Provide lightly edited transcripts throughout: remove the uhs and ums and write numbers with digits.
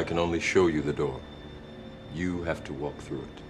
can only show you the door. You have to walk through it.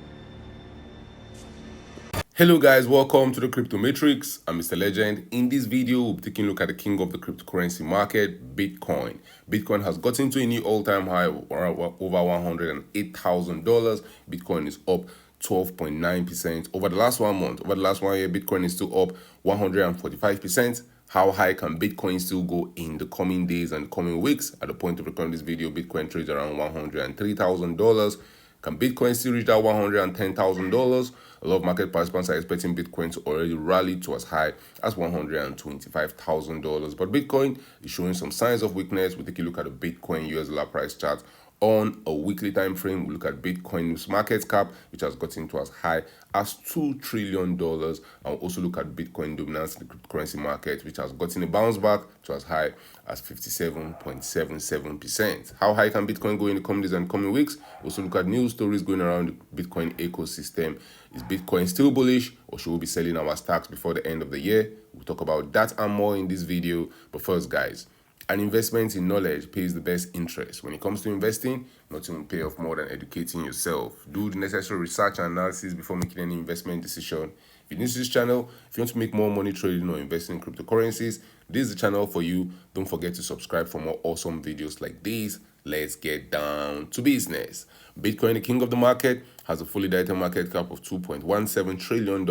Hello guys, welcome to the Crypto Matrix. I'm Mr. Legend. In this video, we'll be taking a look at the king of the cryptocurrency market, Bitcoin. Bitcoin has gotten to a new all-time high of over $108,000. Bitcoin is up 12.9% over the last 1 month. Over the last 1 year, Bitcoin is still up 145%. How high can Bitcoin still go in the coming days and coming weeks? At the point of recording this video, Bitcoin trades around $103,000. Can Bitcoin still reach that $110,000? A lot of market participants are expecting Bitcoin to already rally to as high as $125,000. But Bitcoin is showing some signs of weakness. We take a look at the Bitcoin US dollar price chart on a weekly time frame. We look at Bitcoin's market cap, which has gotten to as high as $2 trillion. And we'll also look at Bitcoin dominance in the cryptocurrency market, which has gotten a bounce back to as high as 57.77%. How high can Bitcoin go in the coming days and coming weeks? We'll also look at news stories going around the Bitcoin ecosystem. Is Bitcoin still bullish, or should we be selling our stocks before the end of the year? We'll talk about that and more in this video. But first, guys, an investment in knowledge pays the best interest. When it comes to investing, nothing will pay off more than educating yourself. Do the necessary research and analysis before making any investment decision. If you're new to this channel, if you want to make more money trading or investing in cryptocurrencies, this is the channel for you. Don't forget to subscribe for more awesome videos like these. Let's get down to business. Bitcoin, the king of the market, has a fully diluted market cap of $2.17 trillion.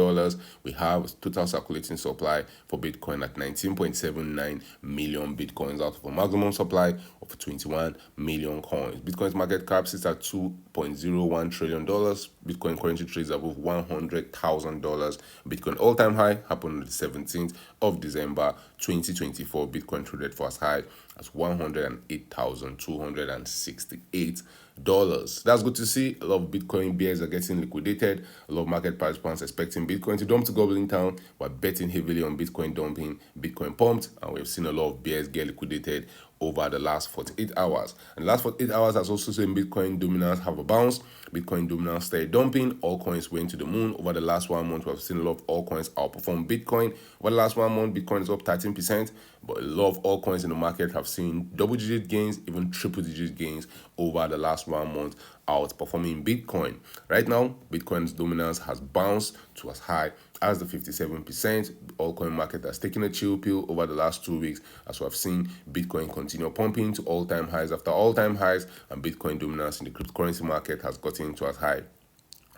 We have total circulating supply for Bitcoin at 19.79 million Bitcoins out of a maximum supply of 21 million coins. Bitcoin's market cap sits at $2.01 trillion. Bitcoin currently trades above $100,000. Bitcoin all-time high happened on the 17th of December 2024. Bitcoin traded for as high as $108,268. That's good to see. A lot of Bitcoin bears are getting liquidated. A lot of market participants expecting Bitcoin to dump to Goblin Town, but betting heavily on Bitcoin dumping. Bitcoin pumped, and we've seen a lot of bears get liquidated over the last 48 hours. And the last 48 hours has also seen Bitcoin dominance have a bounce. Bitcoin dominance started dumping. Altcoins went to the moon. Over the last 1 month, we've seen a lot of altcoins outperform Bitcoin. Over the last 1 month, Bitcoin is up 13%, but a lot of altcoins in the market have seen double-digit gains, even triple-digit gains over the last 1 month, outperforming Bitcoin. Right now, Bitcoin's dominance has bounced to as high as the 57%. Altcoin market has taken a chill pill over the last 2 weeks, as we have seen Bitcoin continue pumping to all-time highs after all-time highs, and Bitcoin dominance in the cryptocurrency market has gotten to as high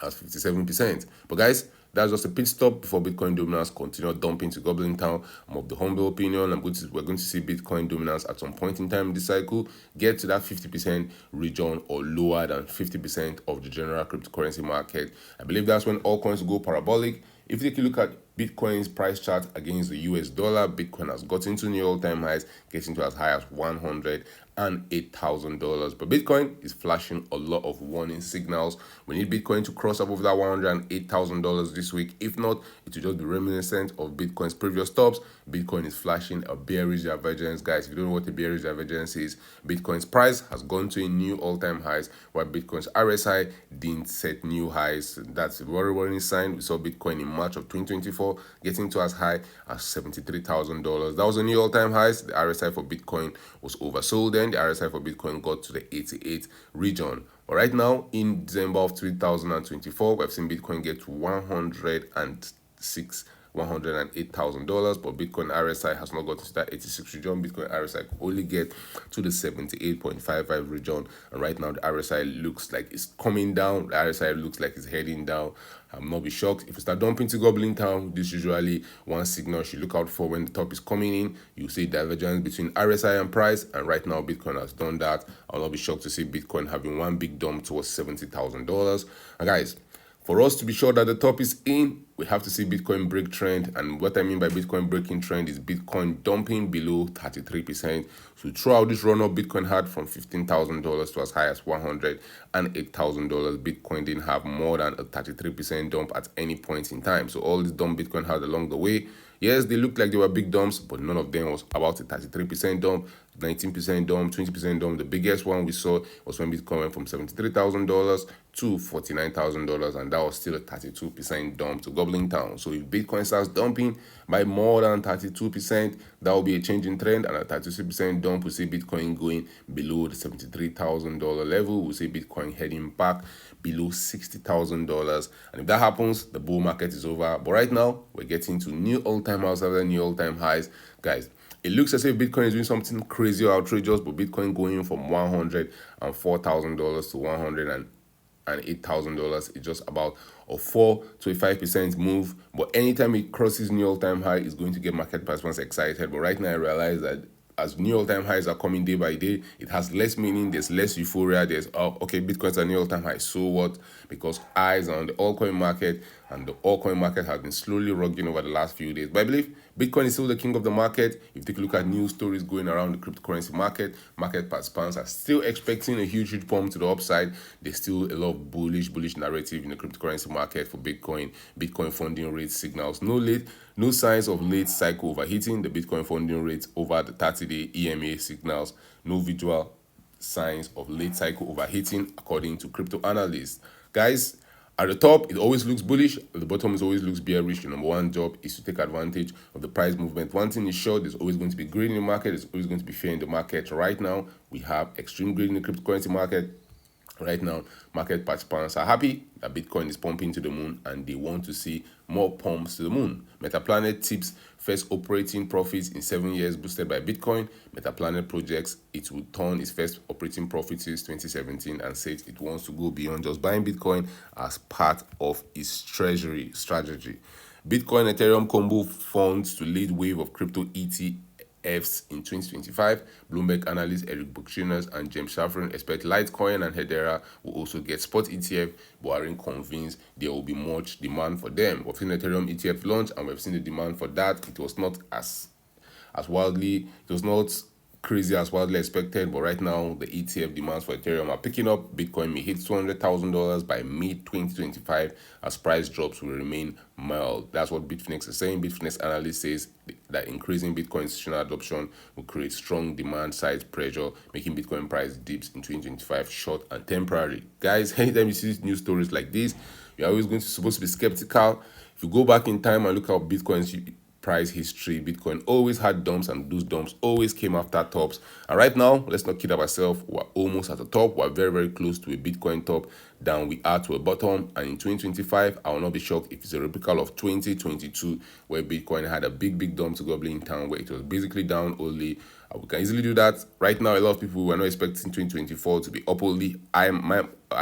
as 57%. But guys, that's just a pit stop before Bitcoin dominance continue dumping to Goblin Town. I'm of the humble opinion we're going to see Bitcoin dominance at some point in time in this cycle get to that 50% region or lower than 50% of the general cryptocurrency market. I believe that's when all coins go parabolic. If you take a look at Bitcoin's price chart against the US dollar, Bitcoin has gotten to new all-time highs, getting to as high as $108,000. But Bitcoin is flashing a lot of warning signals. We need Bitcoin to cross above that $108,000 this week. If not, it will just be reminiscent of Bitcoin's previous tops. Bitcoin is flashing a bearish divergence. Guys, if you don't know what a bearish divergence is, Bitcoin's price has gone to a new all-time highs, while Bitcoin's RSI didn't set new highs. That's a very warning sign. We saw Bitcoin in March of 2024 getting to as high as $73,000. That was a new all-time highs. The RSI for Bitcoin was oversold then. The RSI for Bitcoin got to the 88 region. But right now, in December of 2024, we've seen Bitcoin get to $108,000, but Bitcoin RSI has not gotten to that 86 region. Bitcoin RSI could only get to the 78.55 region, and right now the RSI looks like it's coming down. The RSI looks like it's heading down. I'm not be shocked if you start dumping to Goblin Town. This is usually one signal you should look out for when the top is coming in. You see divergence between RSI and price, and right now Bitcoin has done that. I'll not be shocked to see Bitcoin having one big dump towards $70,000. And guys, for us to be sure that the top is in, we have to see Bitcoin break trend. And what I mean by Bitcoin breaking trend is Bitcoin dumping below 33%. So throughout this run-up Bitcoin had from $15,000 to as high as $108,000, Bitcoin didn't have more than a 33% dump at any point in time. So all this dump Bitcoin had along the way, yes, they looked like they were big dumps, but none of them was about a 33% dump. 19% dump, 20% dump. The biggest one we saw was when Bitcoin went from $73,000 to $49,000, and that was still a 32% dump to gobbling town. So if Bitcoin starts dumping by more than 32%, that will be a change in trend, and a 36% dump will see Bitcoin going below the $73,000 level. We'll see Bitcoin heading back below $60,000, and if that happens, the bull market is over. But right now, we're getting to new all-time highs after new all-time highs, guys. It looks as if Bitcoin is doing something crazy or outrageous, but Bitcoin going from $104,000 to $108,000 is just about a 4 to a 5% move. But anytime it crosses new all-time high, it's going to get market participants excited. But right now, I realize that as new all-time highs are coming day by day, it has less meaning, there's less euphoria, there's, oh, okay, Bitcoin's a new all-time high, so what? Because eyes are on the altcoin market, and the altcoin market has been slowly rocking over the last few days. But I believe Bitcoin is still the king of the market. If you take a look at news stories going around the cryptocurrency market, market participants are still expecting a huge pump to the upside. There's still a lot of bullish narrative in the cryptocurrency market for Bitcoin. Bitcoin funding rate signals no signs of late cycle overheating. The Bitcoin funding rate over the 30-day EMA signals no visual signs of late cycle overheating, according to crypto analysts. Guys, at the top, it always looks bullish. At the bottom, it always looks bearish. Your number one job is to take advantage of the price movement. One thing is sure, there's always going to be greed in the market. There's always going to be fear in the market. Right now, we have extreme greed in the cryptocurrency market. Right now, market participants are happy that Bitcoin is pumping to the moon, and they want to see more pumps to the moon. Metaplanet tips first operating profits in 7 years boosted by Bitcoin. Metaplanet projects it will turn its first operating profits since 2017 and says it wants to go beyond just buying Bitcoin as part of its treasury strategy. Bitcoin Ethereum combo funds to lead wave of crypto ETFs in 2025. Bloomberg analysts Eric Balchunas and James Seyffart expect Litecoin and Hedera will also get spot ETF, but aren't convinced there will be much demand for them. We've seen Ethereum ETF launch, and we've seen the demand for that. It was not as wildly, it was not crazy as wildly expected, but right now the ETF demands for Ethereum are picking up. Bitcoin may hit $200,000 by mid-2025 as price drops will remain mild. That's what Bitfinex is saying. Bitfinex analyst says that increasing Bitcoin institutional adoption will create strong demand side pressure, making Bitcoin price dips in 2025 short and temporary. Guys, anytime you see news stories like this, you're always supposed to be skeptical. If you go back in time and look at Bitcoin's price history, Bitcoin always had dumps, and those dumps always came after tops. And right now, let's not kid ourselves, we're almost at the top. We're very close to a Bitcoin top. Down we are to a bottom, and in 2025, I will not be shocked if it's a replica of 2022, where Bitcoin had a big dump to gobbling town, where it was basically down only. We can easily do that. Right now, a lot of people were not expecting 2024 to be up only. I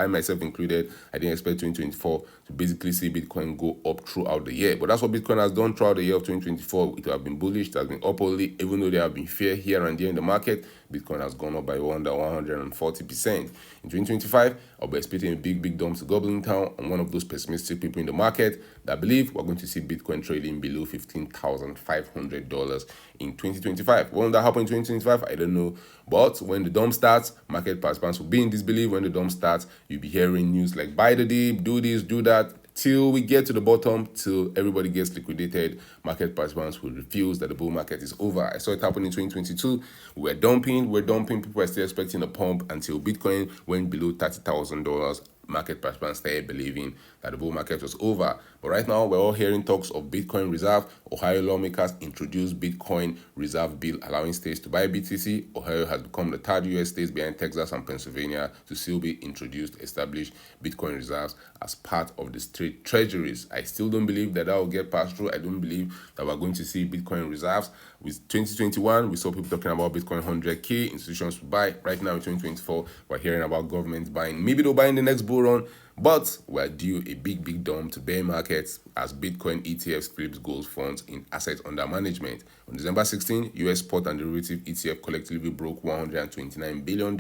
myself included, I didn't expect 2024 to basically see Bitcoin go up throughout the year. But that's what Bitcoin has done throughout the year of 2024. It has been bullish, it has been up only. Even though there have been fear here and there in the market, Bitcoin has gone up by 140%. In 2025, I'll be expecting a big dump to gobbling town. I'm one of those pessimistic people in the market that believe we're going to see Bitcoin trading below $15,500 in 2025. When that happen in 2025, I don't know. But when the dump starts, market participants will be in disbelief. When the dump starts, you'll be hearing news like buy the dip, do this, do that, till we get to the bottom, till everybody gets liquidated. Market participants will refuse that the bull market is over. I saw it happen in 2022. We're dumping. People were still expecting a pump until Bitcoin went below $30,000. Market participants started believing that the bull market was over. But right now, we're all hearing talks of Bitcoin reserve. Ohio lawmakers introduced Bitcoin reserve bill allowing states to buy BTC. Ohio has become the third U.S. state behind Texas and Pennsylvania to still be introduced, establish Bitcoin reserves as part of the state treasuries. I still don't believe that will get passed through. I don't believe that we're going to see Bitcoin reserves. With 2021, we saw people talking about Bitcoin 100K, institutions to buy. Right now in 2024, we're hearing about governments buying. Maybe they'll buy in the next bull run, but we're due a big dump to bear markets as Bitcoin ETFs flips gold funds in assets under management. On December 16, US spot and derivative ETF collectively broke $129 billion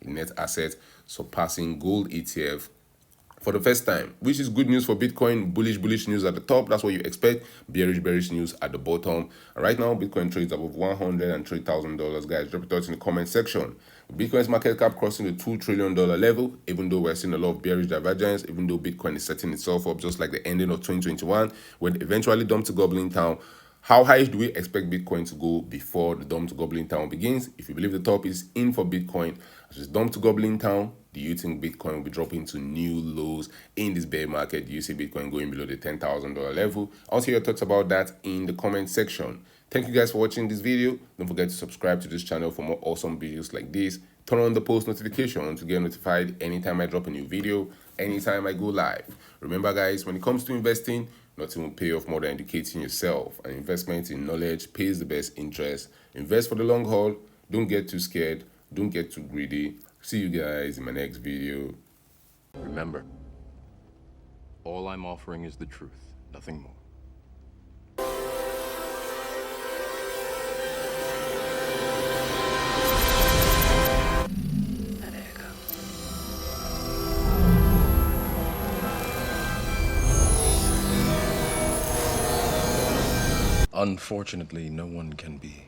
in net assets, surpassing gold ETF for the first time, which is good news for Bitcoin. Bullish news at the top. That's what you expect. Bearish news at the bottom. And right now, Bitcoin trades above $103,000. Guys, drop it out in the comment section. Bitcoin's market cap crossing the $2 trillion level, even though we're seeing a lot of bearish divergence, even though Bitcoin is setting itself up just like the ending of 2021, when it eventually dumped to gobbling town. How high do we expect Bitcoin to go before the dump to goblin town begins? If you believe the top is in for Bitcoin, as it's dump to goblin town, do you think Bitcoin will be dropping to new lows in this bear market? Do you see Bitcoin going below the $10,000 level? I'll see your thoughts about that in the comment section. Thank you guys for watching this video. Don't forget to subscribe to this channel for more awesome videos like this. Turn on the post notification to get notified anytime I drop a new video, anytime I go live. Remember guys, when it comes to investing, nothing will pay off more than educating yourself. And investment in knowledge pays the best interest. Invest for the long haul. Don't get too scared. Don't get too greedy. See you guys in my next video. Remember, all I'm offering is the truth, nothing more. Unfortunately, no one can be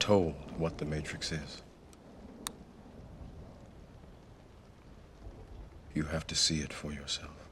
told what the Matrix is. You have to see it for yourself.